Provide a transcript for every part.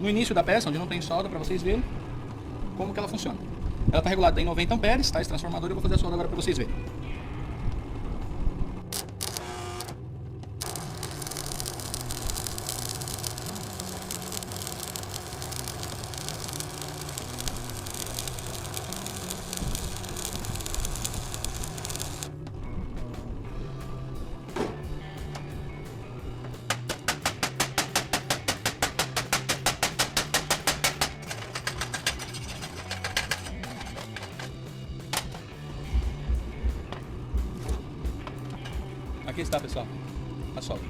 no início da peça, onde não tem solda, para vocês verem como que ela funciona. Ela está regulada em 90 amperes, tá? Esse transformador, eu vou fazer a solda agora para vocês verem. Aqui está, pessoal, a solda.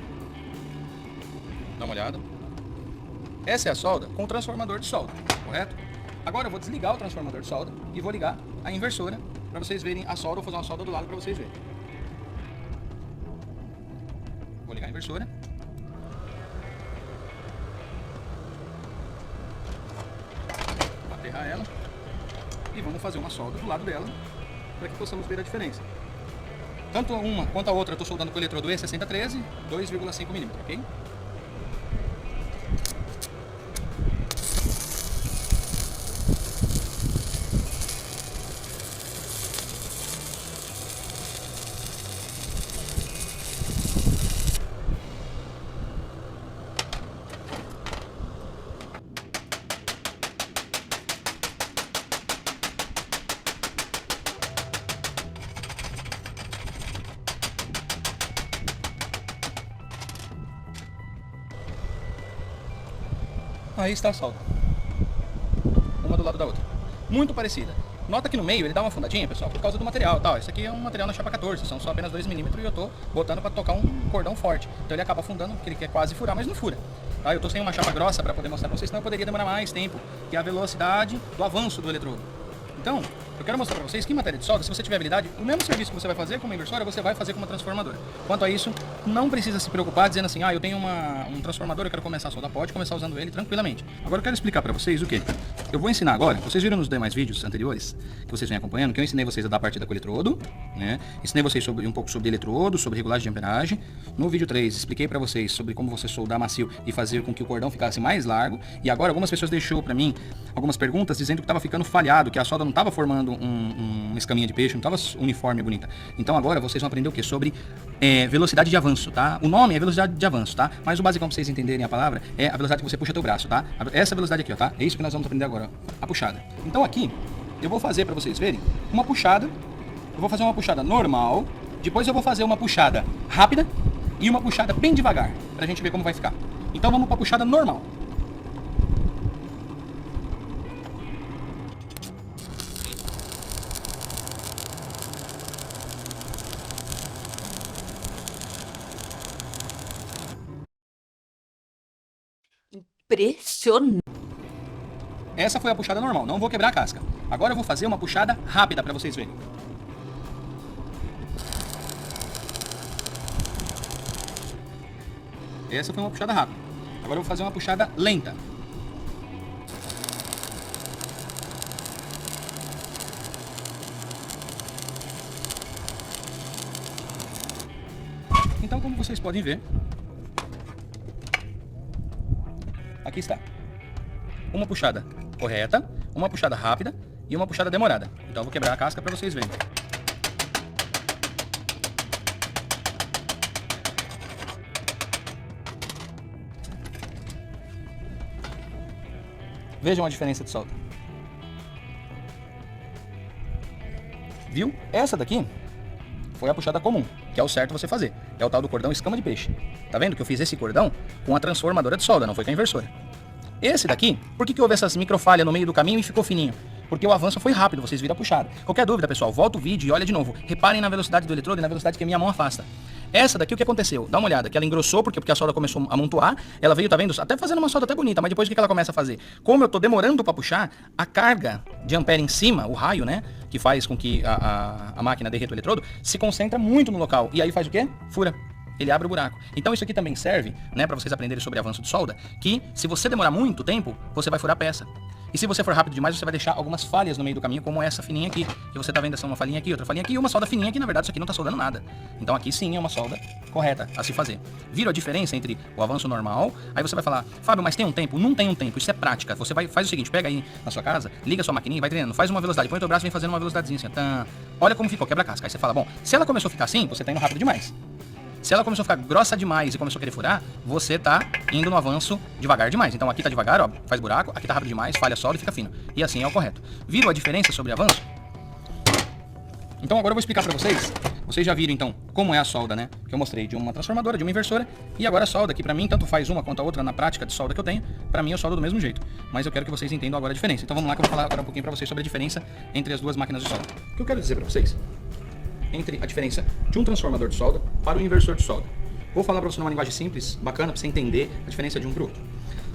Dá uma olhada. Essa é a solda com o transformador de solda, correto? Agora eu vou desligar o transformador de solda e vou ligar a inversora para vocês verem a solda. Vou fazer uma solda do lado para vocês verem. Vou ligar a inversora. Vou aterrar ela. E vamos fazer uma solda do lado dela para que possamos ver a diferença. Tanto uma quanto a outra eu estou soldando com o eletrodo E6013, 2,5 mm, ok? Aí está a solda. Uma do lado da outra. Muito parecida. Nota que no meio ele dá uma fundadinha, pessoal, por causa do material, tá? Esse aqui é um material na chapa 14, são só apenas 2 mm e eu tô botando para tocar um cordão forte. Então ele acaba afundando, porque ele quer quase furar, mas não fura. Tá? Eu tô sem uma chapa grossa para poder mostrar para vocês, senão eu poderia demorar mais tempo, que é a velocidade do avanço do eletrodo. Então, eu quero mostrar para vocês que em matéria de solda, se você tiver habilidade, o mesmo serviço que você vai fazer com uma inversora, você vai fazer com uma transformadora. Quanto a isso, não precisa se preocupar dizendo assim, eu tenho um transformador, eu quero começar a soldar, pode começar usando ele tranquilamente. Agora eu quero explicar para vocês o que? Eu vou ensinar agora, vocês viram nos demais vídeos anteriores, que vocês vêm acompanhando, que eu ensinei vocês a dar partida com o eletrodo, né? Ensinei vocês um pouco sobre eletrodo, sobre regulagem de amperagem. No vídeo 3, expliquei para vocês sobre como você soldar macio e fazer com que o cordão ficasse mais largo. E agora algumas pessoas deixou para mim algumas perguntas dizendo que estava ficando falhado, que a solda não estava formando uma escaminha de peixe, não estava uniforme e bonita. Então agora vocês vão aprender o que? Sobre velocidade de avanço, tá? O nome é velocidade de avanço, tá? Mas o basicão para vocês entenderem a palavra é a velocidade que você puxa teu braço, tá? Essa velocidade aqui, ó, tá? É isso que nós vamos aprender agora, ó, a puxada. Então aqui, eu vou fazer para vocês verem uma puxada. Eu vou fazer uma puxada normal, depois eu vou fazer uma puxada rápida e uma puxada bem devagar, pra gente ver como vai ficar. Então vamos pra puxada normal. Impressionante. Essa foi a puxada normal, não vou quebrar a casca. Agora eu vou fazer uma puxada rápida pra vocês verem. Essa foi uma puxada rápida. Agora eu vou fazer uma puxada lenta. Então, como vocês podem ver, aqui está. Uma puxada correta, uma puxada rápida e uma puxada demorada. Então eu vou quebrar a casca para vocês verem. Vejam a diferença de solda. Viu? Essa daqui foi a puxada comum, que é o certo você fazer. É o tal do cordão escama de peixe. Tá vendo que eu fiz esse cordão com a transformadora de solda, não foi com a inversora. Esse daqui, por que houve essas microfalhas no meio do caminho e ficou fininho? Porque o avanço foi rápido, vocês viram a puxada. Qualquer dúvida, pessoal, volta o vídeo e olha de novo. Reparem na velocidade do eletrodo e na velocidade que a minha mão afasta. Essa daqui, o que aconteceu? Dá uma olhada, que ela engrossou, porque a solda começou a amontoar. Ela veio, tá vendo? Até fazendo uma solda até bonita, mas depois o que ela começa a fazer? Como eu tô demorando para puxar, a carga de ampere em cima, o raio, né? Que faz com que a máquina derreta o eletrodo, se concentra muito no local. E aí faz o quê? Fura. Ele abre o buraco. Então isso aqui também serve, né, para vocês aprenderem sobre avanço de solda, que se você demorar muito tempo, você vai furar a peça. E se você for rápido demais, você vai deixar algumas falhas no meio do caminho, como essa fininha aqui, que você tá vendo essa uma falhinha aqui, outra falhinha aqui, e uma solda fininha que na verdade isso aqui não tá soldando nada. Então aqui sim é uma solda correta a se fazer. Viram a diferença entre o avanço normal? Aí você vai falar, Fábio, mas tem um tempo? Não tem um tempo, isso é prática. Você faz o seguinte, pega aí na sua casa, liga a sua maquininha e vai treinando, faz uma velocidade, põe o teu braço e vem fazendo uma velocidadezinha assim, tá. Olha como ficou, quebra casca. Aí você fala, bom, se ela começou a ficar assim, você tá indo rápido demais. Se ela começou a ficar grossa demais e começou a querer furar, você tá indo no avanço devagar demais. Então aqui tá devagar, ó, faz buraco, aqui tá rápido demais, falha a solda e fica fino. E assim é o correto. Viram a diferença sobre avanço? Então agora eu vou explicar pra vocês. Vocês já viram então como é a solda, né? Que eu mostrei de uma transformadora, de uma inversora. E agora a solda, que pra mim tanto faz uma quanto a outra na prática de solda que eu tenho. Pra mim eu soldo do mesmo jeito. Mas eu quero que vocês entendam agora a diferença. Então vamos lá que eu vou falar agora um pouquinho pra vocês sobre a diferença entre as duas máquinas de solda. O que eu quero dizer pra vocês? Entre a diferença de um transformador de solda para um inversor de solda. Vou falar para você numa linguagem simples, bacana, para você entender a diferença de um para o outro.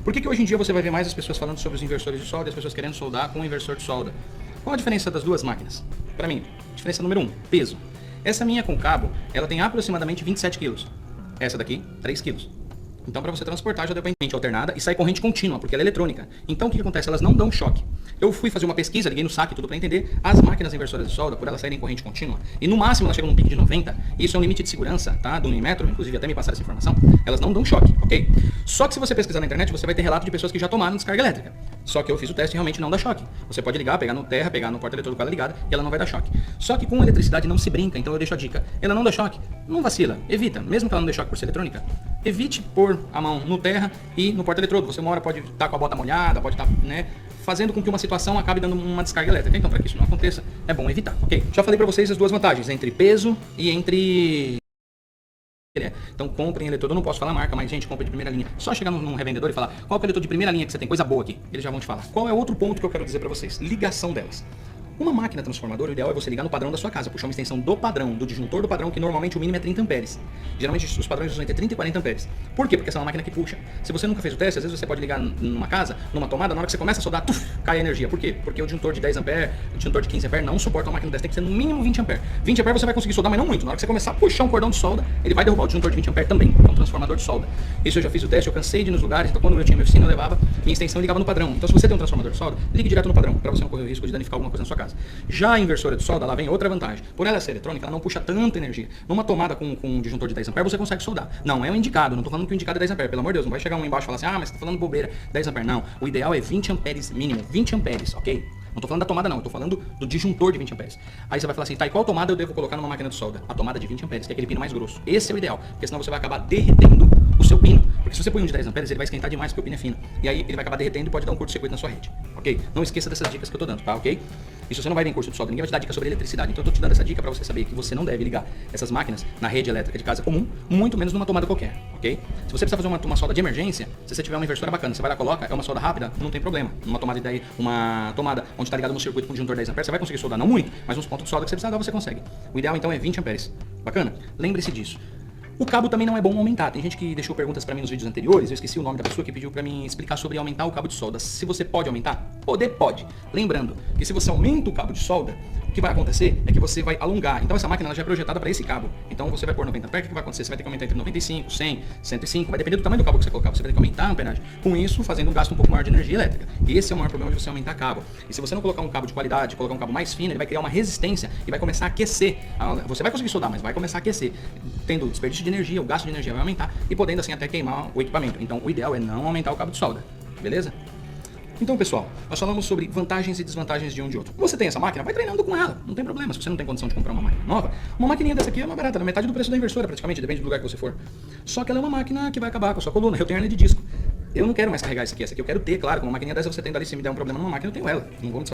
Por que hoje em dia você vai ver mais as pessoas falando sobre os inversores de solda e as pessoas querendo soldar com um inversor de solda? Qual a diferença das duas máquinas? Para mim, diferença número 1, peso. Essa minha com cabo, ela tem aproximadamente 27 kg. Essa daqui, 3 kg. Então, para você transportar, já deu para corrente alternada e sai corrente contínua, porque ela é eletrônica. Então, o que acontece? Elas não dão choque. Eu fui fazer uma pesquisa, liguei no saque tudo para entender. As máquinas inversoras de solda, por elas saírem corrente contínua, e no máximo elas chegam num pico de 90, e isso é um limite de segurança, tá? Do Unimetro, inclusive até me passaram essa informação, elas não dão choque, ok? Só que se você pesquisar na internet, você vai ter relato de pessoas que já tomaram descarga elétrica. Só que eu fiz o teste e realmente não dá choque. Você pode ligar, pegar no terra, pegar no porta-eletrônico com ela ligada, e ela não vai dar choque. Só que com eletricidade não se brinca, então eu deixo a dica. Ela não dá choque, não vacila, evita. Mesmo que ela não dê choque por ser eletrônica, evite pôr a mão no terra e no porta-eletrônico. Você uma hora pode estar com a bota molhada, pode estar, né, fazendo com que uma situação acabe dando uma descarga elétrica. Então, para que isso não aconteça, é bom evitar, ok? Já falei para vocês as duas vantagens, entre peso e entre... Então comprem eletrodo, eu não posso falar marca, mas gente, compra de primeira linha. Só chegar num revendedor e falar, qual é o eletrodo de primeira linha que você tem, coisa boa aqui. Eles já vão te falar. Qual é outro ponto que eu quero dizer para vocês? Ligação delas. Uma máquina transformadora, o ideal é você ligar no padrão da sua casa, puxar uma extensão do padrão, do disjuntor do padrão, que normalmente o mínimo é 30 amperes. Geralmente os padrões usam entre 30 e 40 amperes. Por quê? Porque essa é uma máquina que puxa. Se você nunca fez o teste, às vezes você pode ligar numa casa, numa tomada, na hora que você começa a soldar, cai a energia. Por quê? Porque o disjuntor de 10 amperes, o disjuntor de 15 amperes não suporta uma máquina dessa, tem que ser no mínimo 20 amperes. 20 amperes você vai conseguir soldar, mas não muito. Na hora que você começar a puxar um cordão de solda, ele vai derrubar o disjuntor de 20 amperes também, que é um transformador de solda. Isso eu já fiz o teste, eu cansei de ir nos lugares, então quando eu tinha minha oficina, eu levava minha extensão e ligava no padrão. Então se você tem um transformador de solda, ligue direto no padrão, para você não correr o risco de danificar alguma coisa na sua casa. Já a inversora de solda, lá vem outra vantagem. Por ela ser eletrônica, ela não puxa tanta energia. Numa tomada com um disjuntor de 10 amperes, você consegue soldar. Não é o indicado, não tô falando que o indicado é 10 amperes, pelo amor de Deus, não vai chegar um embaixo e falar assim, mas você tá falando bobeira, 10 amperes. Não, o ideal é 20 amperes mínimo, 20 amperes, ok? Não tô falando da tomada não, eu tô falando do disjuntor de 20 amperes. Aí você vai falar assim, tá, e qual tomada eu devo colocar numa máquina de solda? A tomada de 20 amperes, que é aquele pino mais grosso. Esse é o ideal, porque senão você vai acabar derretendo o seu pino. Porque se você põe um de 10 amperes, ele vai esquentar demais porque o pino é fino. E aí ele vai acabar derretendo e pode dar um curto-circuito na sua rede, ok? Não esqueça dessas dicas que eu tô dando, tá, ok? E se você não vai ver em curso de solda, ninguém vai te dar dica sobre eletricidade. Então eu tô te dando essa dica pra você saber que você não deve ligar essas máquinas na rede elétrica de casa comum, muito menos numa tomada qualquer, ok? Se você precisar fazer uma solda de emergência, se você tiver uma inversora bacana, você vai lá, coloca, é uma solda rápida, não tem problema. Uma tomada daí, uma tomada onde tá ligado no circuito com disjuntor 10 amperes, você vai conseguir soldar, não muito, mas uns pontos de solda que você precisar dar, você consegue. O ideal então é 20 amperes. Bacana? Lembre-se disso. O cabo também não é bom aumentar. Tem gente que deixou perguntas pra mim nos vídeos anteriores, eu esqueci o nome da pessoa que pediu pra mim explicar sobre aumentar o cabo de solda. Se você pode aumentar? Poder pode. Lembrando que se você aumenta o cabo de solda, o que vai acontecer é que você vai alongar. Então essa máquina ela já é projetada para esse cabo. Então você vai pôr 90 amperes, o que vai acontecer? Você vai ter que aumentar entre 95, 100, 105, vai depender do tamanho do cabo que você colocar. Você vai ter que aumentar a amperagem. Com isso, fazendo um gasto um pouco maior de energia elétrica. E esse é o maior problema de você aumentar cabo. E se você não colocar um cabo de qualidade, colocar um cabo mais fino, ele vai criar uma resistência e vai começar a aquecer. Você vai conseguir soldar, mas vai começar a aquecer. Tendo desperdício de energia, o gasto de energia vai aumentar e podendo assim até queimar o equipamento. Então o ideal é não aumentar o cabo de solda. Beleza? Então, pessoal, nós falamos sobre vantagens e desvantagens de um de outro. Você tem essa máquina, vai treinando com ela, não tem problema. Se você não tem condição de comprar uma máquina nova, uma maquininha dessa aqui é mais barata, na metade do preço da inversora, praticamente, depende do lugar que você for. Só que ela é uma máquina que vai acabar com a sua coluna. Eu tenho hernia de disco. Eu não quero mais carregar essa aqui eu quero ter, claro, com uma maquininha dessa você tendo ali, se me der um problema numa máquina, eu tenho ela. Não vou me